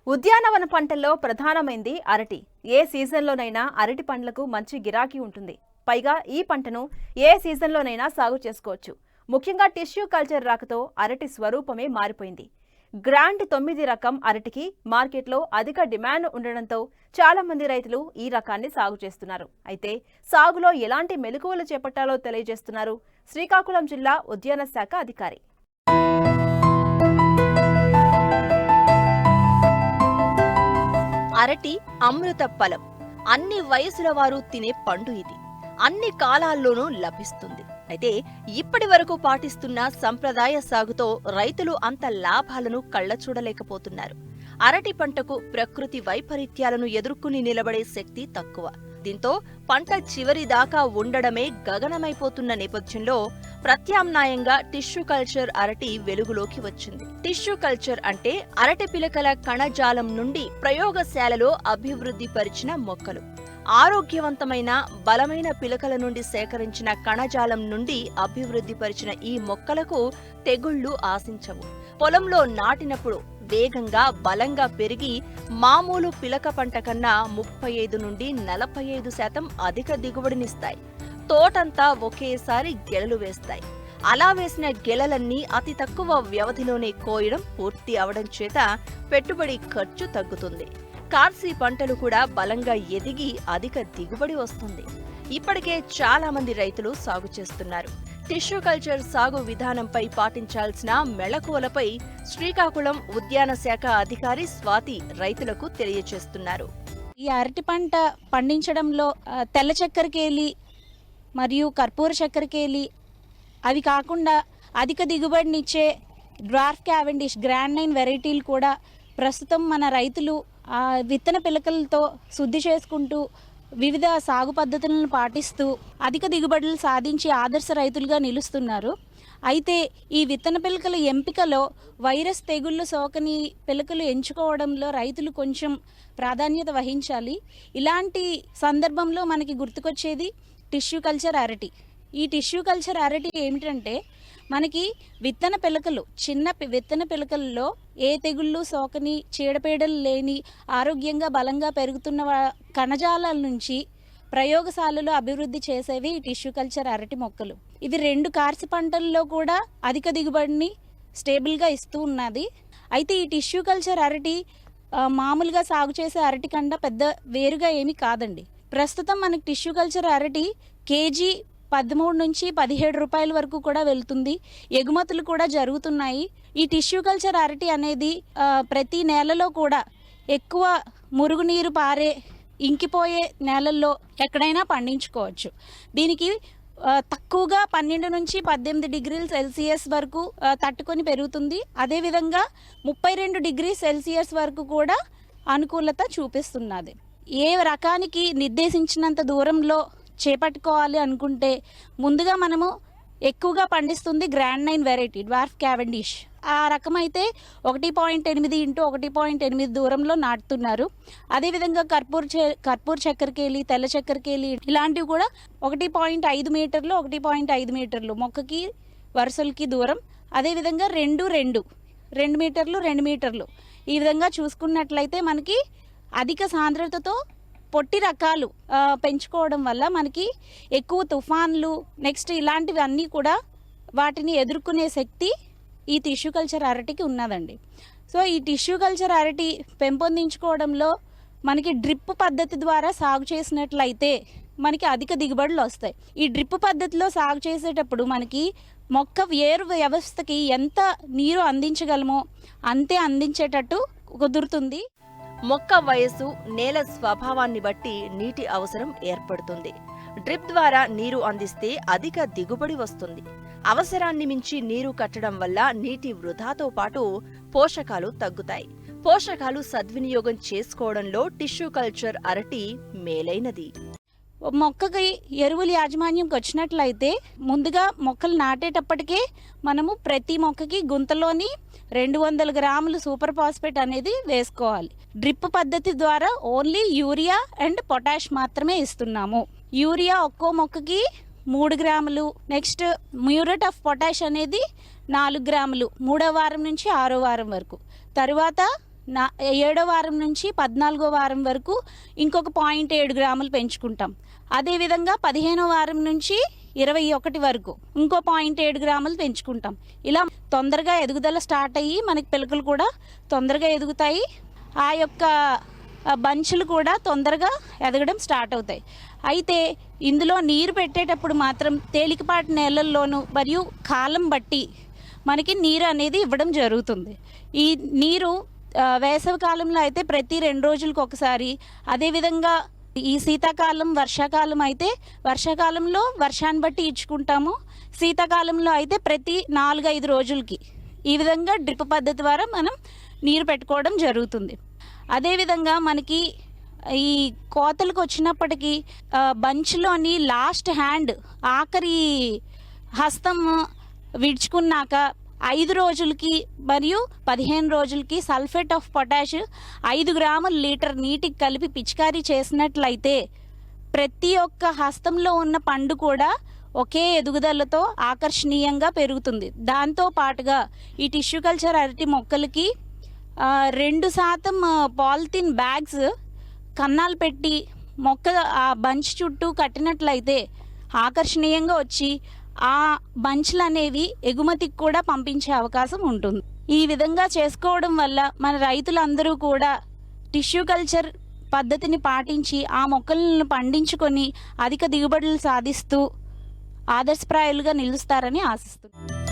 ఉద్యానవన పంటల్లో ప్రధానమైంది అరటి. ఏ సీజన్లోనైనా అరటి పండ్లకు మంచి గిరాకీ ఉంటుంది. పైగా ఈ పంటను ఏ సీజన్లోనైనా సాగు చేసుకోవచ్చు. ముఖ్యంగా టిష్యూ కల్చర్ రాకతో అరటి స్వరూపమే మారిపోయింది. గ్రాండ్ 9 రకం అరటికి మార్కెట్లో అధిక డిమాండ్ ఉండడంతో చాలా మంది రైతులు ఈ రకాన్ని సాగు చేస్తున్నారు. అయితే సాగులో ఎలాంటి మెలకువలు చేపట్టాలో తెలియజేస్తున్నారు శ్రీకాకుళం జిల్లా ఉద్యాన శాఖ అధికారి. అరటి అమృత ఫలం. అన్ని వయసుల వారు తినే పండు ఇది. అన్ని కాలాల్లోనూ లభిస్తుంది. అయితే ఇప్పటి వరకు పాటిస్తున్న సంప్రదాయ సాగుతో రైతులు అంత లాభాలను కళ్లచూడలేకపోతున్నారు. అరటి పంటకు ప్రకృతి వైపరీత్యాలను ఎదుర్కొని నిలబడే శక్తి తక్కువ. దీంతో పంట చివరి దాకా ఉండడమే గగనమైపోతున్న నేపథ్యంలో ప్రత్యామ్నాయంగా టిష్యూ కల్చర్ అరటి వెలుగులోకి వచ్చింది. టిష్యూ కల్చర్ అంటే అరటి పిలకల కణజాలం నుండి ప్రయోగశాలలో అభివృద్ధి పరిచిన మొక్కలు. ఆరోగ్యవంతమైన బలమైన పిలకల నుండి సేకరించిన కణజాలం నుండి అభివృద్ధి పరిచిన ఈ మొక్కలకు తెగుళ్లు ఆశించవు. పొలంలో నాటినప్పుడు వేగంగా బలంగా పెరిగి మామూలు పిలక పంట కన్నా 35 నుండి 45% అధిక దిగుబడినిస్తాయి. తోటంతా ఒకేసారి గెలలు వేస్తాయి. అలా వేసిన గెలలన్నీ అతి తక్కువ వ్యవధిలోనే కోయడం పూర్తి అవడం చేత పెట్టుబడి ఖర్చు తగ్గుతుంది. కార్సీ పంటలు కూడా బలంగా ఎదిగి అధిక దిగుబడి వస్తుంది. ఇప్పటికే చాలా మంది రైతులు సాగు చేస్తున్నారు. టిష్యూ కల్చర్ సాగు విధానంపై పాటించాల్సిన మెళకువలపై శ్రీకాకుళం ఉద్యాన శాఖ అధికారి స్వాతి రైతులకు తెలియజేస్తున్నారు. ఈ అరటి పంట పండించడంలో తెల్ల చక్కెరకేలి మరియు కర్పూర చక్కెరకేలి, అవి కాకుండా అధిక దిగుబడినిచ్చే డ్వార్ఫ్ క్యావెండిష్ గ్రాండ్ 9 వెరైటీలు కూడా ప్రస్తుతం మన రైతులు విత్తన పిలకలతో శుద్ధి చేసుకుంటూ వివిధ సాగు పద్ధతులను పాటిస్తూ అధిక దిగుబడులు సాధించి ఆదర్శ రైతులుగా నిలుస్తున్నారు. అయితే ఈ విత్తన పిలకల ఎంపికలో వైరస్ తెగుళ్ళు సోకని పిలకలు ఎంచుకోవడంలో రైతులు కొంచెం ప్రాధాన్యత వహించాలి. ఇలాంటి సందర్భంలో మనకి గుర్తుకొచ్చేది టిష్యూ కల్చర్ అరటి. ఈ టిష్యూ కల్చర్ అరటి ఏమిటంటే, మనకి విత్తన పిలకలు, చిన్న విత్తన పిలకల్లో ఏ తెగుళ్ళు సోకని, చీడపీడలు లేని, ఆరోగ్యంగా బలంగా పెరుగుతున్న కణజాలాల నుంచి ప్రయోగశాలలో అభివృద్ధి చేసేవి ఈ టిష్యూ కల్చర్ అరటి మొక్కలు. ఇవి 2 కార్సి పంటల్లో కూడా అధిక దిగుబడిని స్టేబుల్గా ఇస్తూ ఉన్నది. అయితే ఈ టిష్యూ కల్చర్ అరటి మామూలుగా సాగు చేసే అరటి కన్నా పెద్ద వేరుగా ఏమీ కాదండి. ప్రస్తుతం మనకి టిష్యూ కల్చర్ అరటి కేజీ 13 నుంచి 17 రూపాయల వరకు కూడా వెళ్తుంది. ఎగుమతులు కూడా జరుగుతున్నాయి. ఈ టిష్యూ కల్చర్ అరటి అనేది ప్రతి నేలలో కూడా ఎక్కువ మురుగునీరు పారే, ఇంకిపోయే నేలల్లో ఎక్కడైనా పండించుకోవచ్చు. దీనికి తక్కువగా 12 నుంచి 18 డిగ్రీల సెల్సియస్ వరకు తట్టుకొని పెరుగుతుంది. అదేవిధంగా 32 డిగ్రీ సెల్సియస్ వరకు కూడా అనుకూలత చూపిస్తున్నది. ఏ రకానికి నిర్దేశించినంత దూరంలో చేపట్టుకోవాలి అనుకుంటే ముందుగా మనము ఎక్కువగా పండిస్తుంది గ్రాండ్ 9 వెరైటీ డ్వార్ఫ్ క్యావెండిష్. ఆ రకమైతే 1.8 ఇంటూ 1.8 దూరంలో నాటుతున్నారు. అదేవిధంగా కర్పూర్ చక్కెరకేలి, తెల్ల చక్కెరకేలి ఇలాంటివి కూడా 1.5 మీటర్లు 1.5 మీటర్లు మొక్కకి వరుసలకి దూరం. అదేవిధంగా 2 మీటర్లు 2 మీటర్లు ఈ విధంగా చూసుకున్నట్లయితే మనకి అధిక సాంద్రతతో పొట్టి రకాలు పెంచుకోవడం వల్ల మనకి ఎక్కువ తుఫాన్లు నెక్స్ట్ ఇలాంటివి అన్నీ కూడా వాటిని ఎదుర్కొనే శక్తి ఈ టిష్యూ కల్చర్ అరటికి ఉన్నదండి. సో ఈ టిష్యూ కల్చర్ అరటి పెంపొందించుకోవడంలో మనకి డ్రిప్ పద్ధతి ద్వారా సాగు చేసినట్లయితే మనకి అధిక దిగుబడులు వస్తాయి. ఈ డ్రిప్ పద్ధతిలో సాగు చేసేటప్పుడు మనకి మొక్క వేరు వ్యవస్థకి ఎంత నీరు అందించగలమో అంతే అందించేటట్టు కుదురుతుంది. మొక్క వయస్సు, నేల స్వభావాన్ని బట్టి నీటి అవసరం ఏర్పడుతుంది. డ్రిప్ ద్వారా నీరు అందిస్తే అధిక దిగుబడి వస్తుంది. అవసరాన్ని మించి నీరు కట్టడం వల్ల నీటి వృధాతో పాటు పోషకాలు తగ్గుతాయి. పోషకాలు సద్వినియోగం చేసుకోవడంలో టిష్యూ కల్చర్ అరటి మేలైనది. మొక్కకి ఎరువుల యాజమాన్యంకి వచ్చినట్లయితే ముందుగా మొక్కలు నాటేటప్పటికే మనము ప్రతి మొక్కకి గుంతలోని 200 గ్రాములు సూపర్ ఫాస్ఫేట్ అనేది వేసుకోవాలి. డ్రిప్ పద్ధతి ద్వారా ఓన్లీ యూరియా అండ్ పొటాష్ మాత్రమే ఇస్తున్నాము. యూరియా ఒక్కో మొక్కకి 3 గ్రాములు, నెక్స్ట్ మ్యూరేట్ ఆఫ్ పొటాష్ అనేది 4 గ్రాములు 3వ వారం నుంచి 6వ వారం వరకు. తరువాత 7వ వారం నుంచి 14వ వారం వరకు ఇంకొక 0.7 గ్రాములు పెంచుకుంటాం. అదేవిధంగా 15వ వారం నుంచి 21 వరకు ఇంకో 0.7 గ్రాములు పెంచుకుంటాం. ఇలా తొందరగా ఎదుగుదల స్టార్ట్ అయ్యి మనకి పిలకలు కూడా తొందరగా ఎదుగుతాయి. ఆ యొక్క బంచులు కూడా తొందరగా ఎదగడం స్టార్ట్ అవుతాయి. అయితే ఇందులో నీరు పెట్టేటప్పుడు మాత్రం తేలికపాటి నేలల్లోనూ మరియు కాలం బట్టి మనకి నీరు అనేది ఇవ్వడం జరుగుతుంది. ఈ నీరు వేసవి కాలంలో అయితే ప్రతి 2 రోజులకు ఒకసారి, అదేవిధంగా ఈ శీతాకాలం వర్షాకాలం అయితే వర్షాకాలంలో వర్షాన్ని బట్టి ఇచ్చుకుంటాము. శీతాకాలంలో అయితే ప్రతి 4-5 రోజులకి ఈ విధంగా డ్రిప్ పద్ధతి ద్వారా మనం నీరు పెట్టుకోవడం జరుగుతుంది. అదేవిధంగా మనకి ఈ కోతలకు వచ్చినప్పటికీ బంచ్లోని లాస్ట్ హ్యాండ్ ఆఖరి హస్తం విడుచుకున్నాక 5 రోజులకి మరియు 15 రోజులకి సల్ఫేట్ ఆఫ్ పొటాష్ 5 గ్రాముల లీటర్ నీటికి కలిపి పిచికారీ చేసినట్లయితే ప్రతి ఒక్క హస్తంలో ఉన్న పండు కూడా ఒకే ఎదుగుదలతో ఆకర్షణీయంగా పెరుగుతుంది. దాంతో పాటుగా ఈ టిష్యూ కల్చర్ అరటి మొక్కలకి 2% పాలిథిన్ బ్యాగ్స్ కన్నాలు పెట్టి మొక్క ఆ బంచ్ చుట్టూ కట్టినట్లయితే ఆకర్షణీయంగా వచ్చి ఆ బంచ్లు అనేవి ఎగుమతికి కూడా పంపించే అవకాశం ఉంటుంది. ఈ విధంగా చేసుకోవడం వల్ల మన రైతులందరూ కూడా టిష్యూ కల్చర్ పద్ధతిని పాటించి ఆ మొక్కలను పండించుకొని అధిక దిగుబడులు సాధిస్తూ ఆదర్శప్రాయాలుగా నిలుస్తారని ఆశిస్తున్నాను.